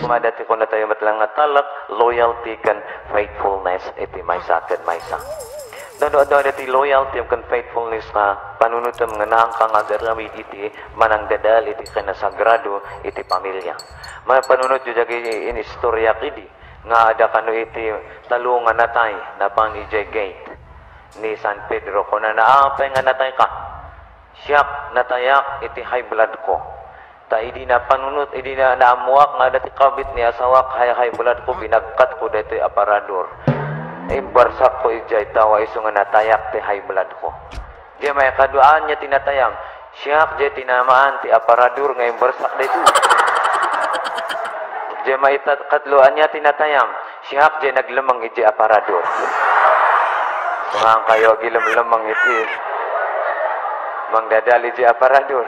Kumadati ko na tayo matlang nga talak, loyalty kan faithfulness iti may sakit may sa. Doon iti loyalty kan faithfulness ka panunutom nga naangkang agaramid iti manang dadal iti kanasagrado iti pamilya. May panunod yung jagi in istorya kidi nga ada kano iti talungan natay na pang ije gate ni San Pedro ko na naapay nga natay ka. Siyak natayak iti high blood ko. Ta idi na panunot, idi na naamuak nga dati kabit ni asawak hay blood ko binagkat ko dati aparador. Imbarsak ko ijay tawa iso nga natayak ti high blood ko. Di may kaduaan niya tinatayang siyak di tinamaan ti aparador nga imbarsak dito. Di may katluan niya tinatayang siyak di naglamang iji aparador. Mga kayo gilam-lamang iti mangdadali iji aparador.